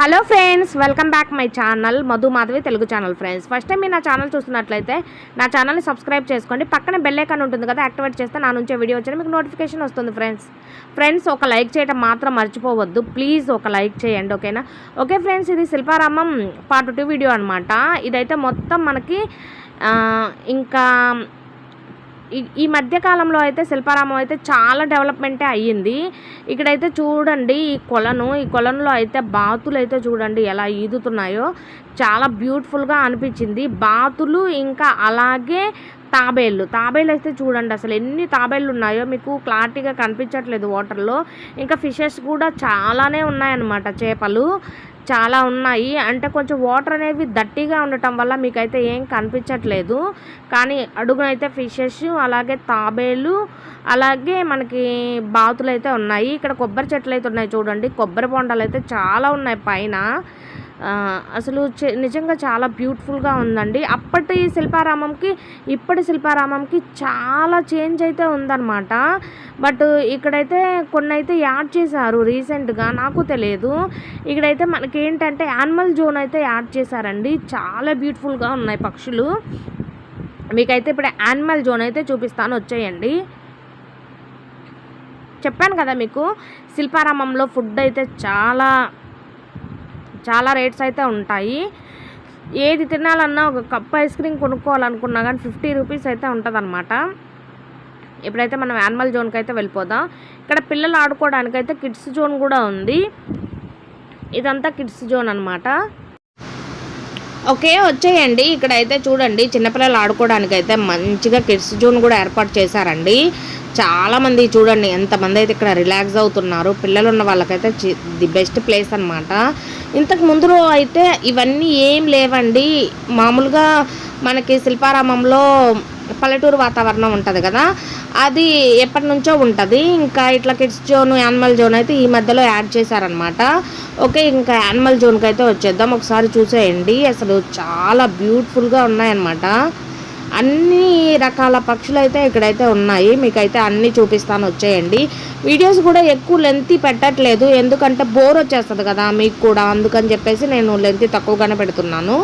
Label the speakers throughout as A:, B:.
A: Hello friends, welcome back my channel Madhu Madhavi Telugu channel. Friends, first time మీరు నా channel చూస్తున్నట్లయితే నా ఛానల్ని సబ్స్క్రైబ్ చేసుకోండి. పక్కన బెల్ ఐకాన్ ఉంటుంది కదా, యాక్టివేట్ చేస్తే నా నుంచే వీడియో వచ్చి మీకు నోటిఫికేషన్ వస్తుంది. ఫ్రెండ్స్ ఒక లైక్ చేయడం మాత్రం మర్చిపోవద్దు ప్లీజ్, ఒక లైక్ చేయండి, ఓకేనా? ఓకే ఫ్రెండ్స్, ఇది శిల్పారామం పార్ట్ 2 వీడియో అనమాట. ఇదైతే మొత్తం మనకి ఇంకా ఈ మధ్యకాలంలో అయితే శిల్పారామం అయితే చాలా డెవలప్మెంటే అయ్యింది. ఇక్కడైతే చూడండి, ఈ కొలనులో అయితే బాతులు అయితే చూడండి ఎలా ఈదుతున్నాయో, చాలా బ్యూటిఫుల్గా అనిపించింది. బాతులు ఇంకా అలాగే తాబేళ్ళు అయితే చూడండి, అసలు ఎన్ని తాబేళ్ళు ఉన్నాయో మీకు క్లారిటీగా కనిపించట్లేదు వాటర్లో. ఇంకా ఫిషెస్ కూడా చాలానే ఉన్నాయన్నమాట, చేపలు చాలా ఉన్నాయి. అంటే కొంచెం వాటర్ అనేవి దట్టిగా ఉండటం వల్ల మీకైతే ఏం కనిపించట్లేదు, కానీ అడుగునైతే ఫిషెస్ అలాగే తాబేలు అలాగే మనకి బాతులు అయితే ఉన్నాయి. ఇక్కడ కొబ్బరి చెట్లు అయితే ఉన్నాయి చూడండి, కొబ్బరి బొండాలు అయితే చాలా ఉన్నాయి పైన. అసలు నిజంగా చాలా బ్యూటిఫుల్గా ఉందండి. అప్పటి శిల్పారామంకి ఇప్పటి శిల్పారామంకి చాలా చేంజ్ అయితే ఉందన్నమాట. బట్ ఇక్కడైతే కొన్ని అయితే యాడ్ చేశారు రీసెంట్గా, నాకు తెలియదు. ఇక్కడైతే మనకి ఏంటంటే యానిమల్ జోన్ అయితే యాడ్ చేశారండి, చాలా బ్యూటిఫుల్గా ఉన్నాయి పక్షులు. మీకైతే ఇప్పుడు యానిమల్ జోన్ అయితే చూపిస్తాను, వచ్చేయండి. చెప్పాను కదా మీకు, శిల్పారామంలో ఫుడ్ అయితే చాలా రేట్స్ అయితే ఉంటాయి. ఏది తినాలన్నా ఒక కప్ ఐస్ క్రీమ్ కొనుక్కోవాలనుకున్నా కానీ 50 రూపీస్ అయితే ఉంటుందన్నమాట. ఇప్పుడైతే మనం యానిమల్ జోన్కి అయితే వెళ్ళిపోదాం. ఇక్కడ పిల్లలు ఆడుకోవడానికైతే కిడ్స్ జోన్ కూడా ఉంది. ఇదంతా కిడ్స్ జోన్ అనమాట. ఓకే, వచ్చేయండి. ఇక్కడైతే చూడండి, చిన్నపిల్లలు ఆడుకోవడానికైతే మంచిగా కిడ్స్ జోన్ కూడా ఏర్పాటు చేశారండి. చాలామంది చూడండి ఎంతమంది అయితే ఇక్కడ రిలాక్స్ అవుతున్నారు. పిల్లలు ఉన్న వాళ్ళకైతే ది బెస్ట్ ప్లేస్ అనమాట. ఇంతకు ముందులో అయితే ఇవన్నీ ఏం లేవండి. మామూలుగా మనకి శిల్పారామంలో పల్లెటూరు వాతావరణం ఉంటుంది కదా, అది ఎప్పటి నుంచో ఉంటుంది. ఇంకా ఇట్లా కిడ్స్ జోన్ యానిమల్ జోన్ అయితే ఈ మధ్యలో యాడ్ చేశారనమాట. ఓకే, ఇంకా యానిమల్ జోన్కి అయితే వచ్చేద్దాం. ఒకసారి చూసేయండి, అసలు చాలా బ్యూటిఫుల్గా ఉన్నాయన్నమాట. అన్ని రకాల పక్షులు అయితే ఇక్కడైతే ఉన్నాయి. మీకైతే అన్నీ చూపిస్తాను, వచ్చేయండి. వీడియోస్ కూడా ఎక్కువ లెంత్ పెట్టట్లేదు, ఎందుకంటే బోర్ వచ్చేస్తుంది కదా మీకు కూడా, అందుకని చెప్పేసి నేను లెంత్ తక్కువగానే పెడుతున్నాను.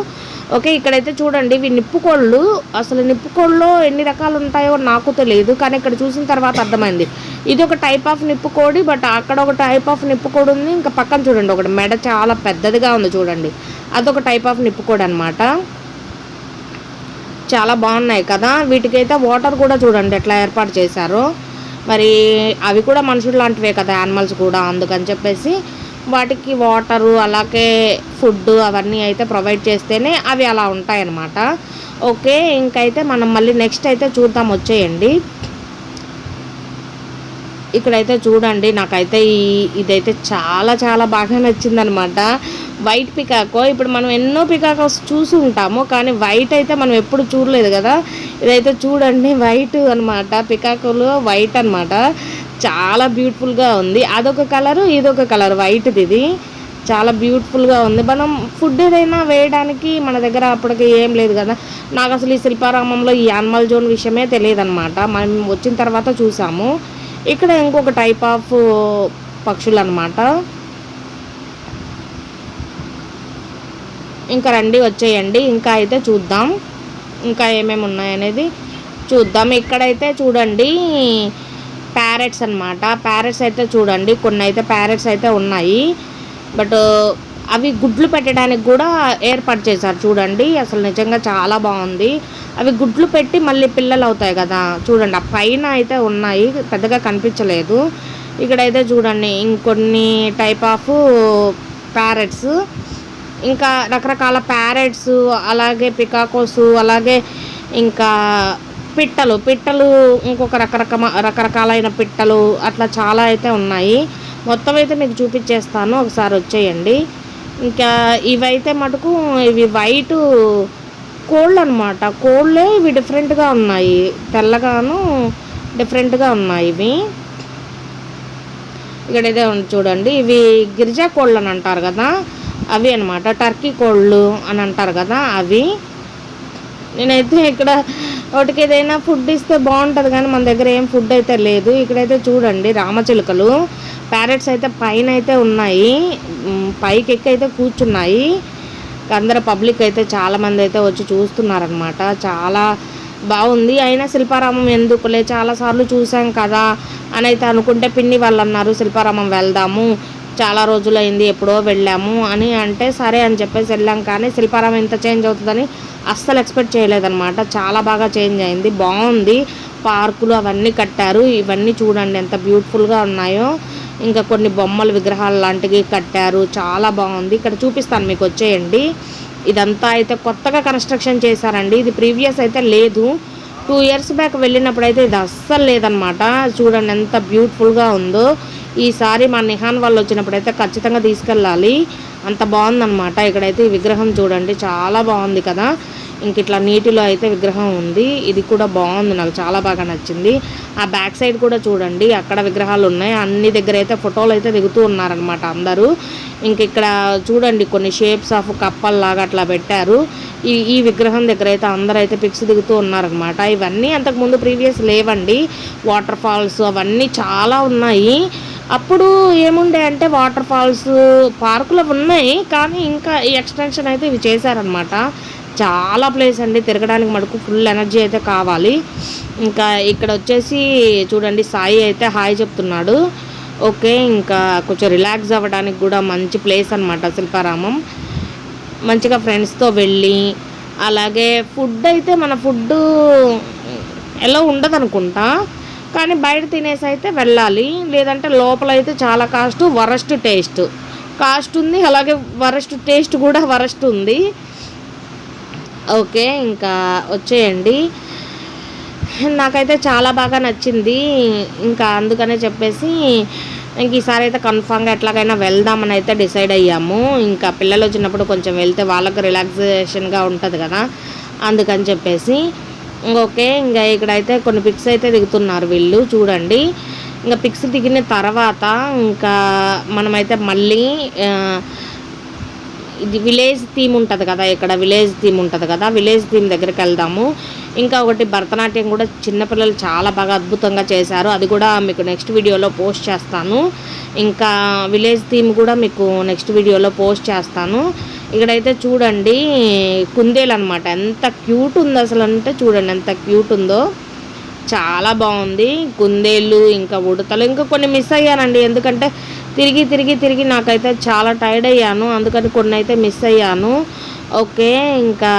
A: ఓకే, ఇక్కడైతే చూడండి, ఇవి నిప్పుకోళ్ళు. అసలు నిప్పుకోళ్ళలో ఎన్ని రకాలు ఉంటాయో నాకు తెలియదు, కానీ ఇక్కడ చూసిన తర్వాత అర్థమైంది. ఇది ఒక టైప్ ఆఫ్ నిప్పుకోడి, బట్ అక్కడ ఒక టైప్ ఆఫ్ నిప్పుకోడి ఉంది. ఇంకా పక్కన చూడండి, ఒకటి మెడ చాలా పెద్దదిగా ఉంది చూడండి, అదొక టైప్ ఆఫ్ నిప్పుకోడి అనమాట. చాలా బాగున్నాయి కదా. వీటికైతే వాటర్ కూడా చూడండి ఎట్లా ఏర్పాటు చేశారో. మరి అవి కూడా మనుషులు లాంటివే కదా యానిమల్స్ కూడా, అందుకని చెప్పేసి వాటికి వాటరు అలాగే ఫుడ్ అవన్నీ అయితే ప్రొవైడ్ చేస్తేనే అవి అలా ఉంటాయన్నమాట. ఓకే, ఇంకైతే మనం మళ్ళీ నెక్స్ట్ అయితే చూద్దాం, వచ్చేయండి. ఇక్కడైతే చూడండి, నాకైతే ఇదైతే చాలా బాగా నచ్చిందనమాట. వైట్ పికాకో. ఇప్పుడు మనం ఎన్నో పికాకోస్ చూసి ఉంటాము, కానీ వైట్ అయితే మనం ఎప్పుడు చూడలేదు కదా. ఇదైతే చూడండి వైట్ అనమాట, పికాకోలో వైట్ అనమాట. చాలా బ్యూటిఫుల్గా ఉంది. అదొక కలరు, ఇదొక కలర్, వైట్ది. ఇది చాలా బ్యూటిఫుల్గా ఉంది. మనం ఫుడ్ ఏదైనా వేయడానికి మన దగ్గర అప్పటికి ఏం లేదు కదా. నాకు అసలు ఈ శిల్పారామంలో ఈ యానిమల్ జోన్ విషయమే తెలియదు అనమాట. మనం వచ్చిన తర్వాత చూసాము. ఇక్కడ ఇంకొక టైప్ ఆఫ్ పక్షులు అనమాట. ఇంకా రండి, వచ్చేయండి. ఇంకా అయితే చూద్దాం, ఇంకా ఏమేమి ఉన్నాయనేది చూద్దాం. ఇక్కడైతే చూడండి ప్యారెట్స్ అనమాట. ప్యారెట్స్ అయితే చూడండి, కొన్ని అయితే ప్యారెట్స్ అయితే ఉన్నాయి, బట్ అవి గుడ్లు పెట్టడానికి కూడా ఏర్పాటు చేశారు చూడండి. అసలు నిజంగా చాలా బాగుంది. అవి గుడ్లు పెట్టి మళ్ళీ పిల్లలు అవుతాయి కదా చూడండి. ఆ పైన అయితే ఉన్నాయి, పెద్దగా కనిపించలేదు. ఇక్కడైతే చూడండి ఇంకొన్ని టైప్ ఆఫ్ ప్యారెట్స్, ఇంకా రకరకాల ప్యారెట్స్, అలాగే పికాకోస్, అలాగే ఇంకా పిట్టలు ఇంకొక రకరకాలైన పిట్టలు, అట్లా చాలా అయితే ఉన్నాయి. మొత్తం అయితే మీకు చూపించేస్తాను, ఒకసారి వచ్చేయండి. ఇంకా ఇవైతే మటుకు ఇవి వైట్ కోళ్ళు అనమాట. కోళ్ళే ఇవి డిఫరెంట్గా ఉన్నాయి, తెల్లగాను డిఫరెంట్గా ఉన్నాయి ఇవి. ఇక్కడైతే చూడండి, ఇవి గిరిజా కోళ్ళు అని అంటారు కదా, అవి అనమాట. టర్కీ కోళ్ళు అని అంటారు కదా, అవి. నేనైతే ఇక్కడ వాటికి ఏదైనా ఫుడ్ ఇస్తే బాగుంటుంది, కానీ మన దగ్గర ఏం ఫుడ్ అయితే లేదు. ఇక్కడైతే చూడండి రామచిలుకలు. ప్యారెట్స్ అయితే పైన అయితే ఉన్నాయి, పైకి ఎక్కి అయితే కూర్చున్నాయి. అందరు పబ్లిక్ అయితే చాలామంది అయితే వచ్చి చూస్తున్నారనమాట. చాలా బాగుంది. అయినా శిల్పారామం ఎందుకులే, చాలాసార్లు చూసాం కదా అని అయితే అనుకుంటే పిన్ని వాళ్ళు అన్నారు శిల్పారామం వెళ్దాము, చాలా రోజులైంది ఎప్పుడో వెళ్ళాము అని అంటే సరే అని చెప్పేసి వెళ్ళాం. కానీ శిల్పారామం ఇంత చేంజ్ అవుతుందని అస్సలు ఎక్స్పెక్ట్ చేయలేదన్నమాట. చాలా బాగా చేంజ్ అయింది, బాగుంది. పార్కులు అవన్నీ కట్టారు. ఇవన్నీ చూడండి ఎంత బ్యూటిఫుల్గా ఉన్నాయో. ఇంకా కొన్ని బొమ్మల విగ్రహాలు లాంటివి కట్టారు, చాలా బాగుంది. ఇక్కడ చూపిస్తాను మీకు, వచ్చేయండి. ఇదంతా అయితే కొత్తగా కన్స్ట్రక్షన్ చేశారండి, ఇది ప్రీవియస్ అయితే లేదు. 2 years బ్యాక్ వెళ్ళినప్పుడు అయితే ఇది అస్సలు లేదనమాట. చూడండి ఎంత బ్యూటిఫుల్గా ఉందో. ఈసారి మా నిహాన్ వాళ్ళు వచ్చినప్పుడు అయితే ఖచ్చితంగా తీసుకెళ్ళాలి, అంత బాగుందన్నమాట. ఇక్కడైతే ఈ విగ్రహం చూడండి చాలా బాగుంది కదా. ఇంక ఇట్లా నీటిలో అయితే విగ్రహం ఉంది, ఇది కూడా బాగుంది, నాకు చాలా బాగా నచ్చింది. ఆ బ్యాక్ సైడ్ కూడా చూడండి అక్కడ విగ్రహాలు ఉన్నాయి. అన్ని దగ్గర అయితే ఫోటోలు అయితే దిగుతూ ఉన్నారనమాట అందరూ. ఇంక ఇక్కడ చూడండి కొన్ని షేప్స్ ఆఫ్ కప్పల్లాగా అట్లా పెట్టారు. ఈ విగ్రహం దగ్గర అయితే అందరూ అయితే పిక్స్ దిగుతూ ఉన్నారనమాట. ఇవన్నీ అంతకుముందు ప్రీవియస్ లేవండి. వాటర్ ఫాల్స్ అవన్నీ చాలా ఉన్నాయి. అప్పుడు ఏముండే అంటే వాటర్ ఫాల్స్ పార్కులు ఉన్నాయి, కానీ ఇంకా ఈ ఎక్స్టెన్షన్ అయితే ఇవి చేశారనమాట. చాలా ప్లేస్ అండి, తిరగడానికి మటుకు ఫుల్ ఎనర్జీ అయితే కావాలి. ఇంకా ఇక్కడ వచ్చేసి చూడండి సాయి అయితే హాయ్ చెప్తున్నాడు. ఓకే, ఇంకా కొంచెం రిలాక్స్ అవ్వడానికి కూడా మంచి ప్లేస్ అనమాట శిల్పారామం. మంచిగా ఫ్రెండ్స్తో వెళ్ళి, అలాగే ఫుడ్ అయితే మన ఫుడ్ ఎలా ఉండదు అనుకుంటా, కానీ బయట తినేసి అయితే వెళ్ళాలి. లేదంటే లోపల అయితే చాలా వరస్ట్ కాస్ట్ ఉంది, అలాగే వరస్ట్ టేస్ట్ కూడా వరస్ట్ ఉంది. ఓకే, ఇంకా వచ్చేయండి. నాకైతే చాలా బాగా నచ్చింది. ఇంకా అందుకనే చెప్పేసి ఇంక ఈసారి అయితే కన్ఫామ్గా ఎట్లాగైనా వెళ్దామని అయితే డిసైడ్ అయ్యాము. ఇంకా పిల్లలు వచ్చినప్పుడు కొంచెం వెళ్తే వాళ్ళకి రిలాక్సేషన్గా ఉంటుంది కదా, అందుకని చెప్పేసి. ఓకే, ఇంకా ఇక్కడైతే కొన్ని పిక్స్ అయితే దిగుతున్నారు వీళ్ళు చూడండి. ఇంకా పిక్స్ దిగిన తర్వాత ఇంకా మనమైతే మళ్ళీ ఇది విలేజ్ థీమ్ ఉంటుంది కదా, ఇక్కడ విలేజ్ థీమ్ ఉంటుంది కదా, విలేజ్ థీమ్ దగ్గరికి వెళ్దాము. ఇంకా ఒకటి భరతనాట్యం కూడా చిన్నపిల్లలు చాలా బాగా అద్భుతంగా చేశారు, అది కూడా మీకు నెక్స్ట్ వీడియోలో పోస్ట్ చేస్తాను. ఇంకా విలేజ్ థీమ్ కూడా మీకు నెక్స్ట్ వీడియోలో పోస్ట్ చేస్తాను. ఇక్కడైతే చూడండి కుందేలు అనమాట, ఎంత క్యూట్ ఉంది అసలు అంటే, చూడండి ఎంత క్యూట్ ఉందో, చాలా బాగుంది. కుందేళ్ళు ఇంకా ఉడతలు ఇంకా కొన్ని మిస్ అయ్యానండి, ఎందుకంటే తిరిగి నాకైతే చాలా టైర్డ్ అయ్యాను, అందుకని కొన్ని అయితే మిస్ అయ్యాను. ఓకే, ఇంకా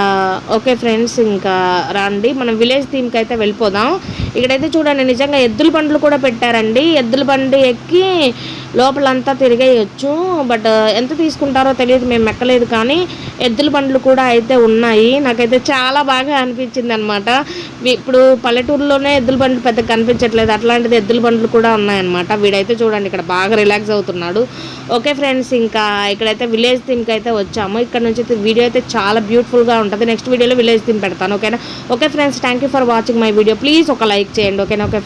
A: ఓకే ఫ్రెండ్స్, ఇంకా రండి మనం విలేజ్ థీమ్కి అయితే వెళ్ళిపోదాం. ఇక్కడైతే చూడండి నిజంగా ఎద్దుల బండ్లు కూడా పెట్టారండి. ఎద్దుల బండి ఎక్కి లోపలంతా తిరిగేయచ్చు, బట్ ఎంత తీసుకుంటారో తెలియదు, మేము ఎక్కలేదు. కానీ ఎద్దుల బండ్లు కూడా అయితే ఉన్నాయి. నాకైతే చాలా బాగా అనిపించింది అనమాట. ఇప్పుడు పల్లెటూరులోనే ఎద్దుల బండ్లు పెద్ద కనిపించట్లేదు, అట్లాంటిది ఎద్దుల బండ్లు కూడా ఉన్నాయన్నమాట. వీడైతే చూడండి ఇక్కడ బాగా రిలాక్స్ అవుతున్నాడు. ఓకే ఫ్రెండ్స్, ఇంకా ఇక్కడైతే విలేజ్ థీమ్కి అయితే వచ్చాము. ఇక్కడ నుంచి వీడియో అయితే చాలా బ్యూటిఫుల్గా ఉంటుంది. నెక్స్ట్ వీడియోలో విలేజ్ థీమ్ పెడతాను. ఓకేనా? Okay friends, thank you for watching my video. Please ఒక లైక్ చేయండి. ఓకేనా? Okay friends.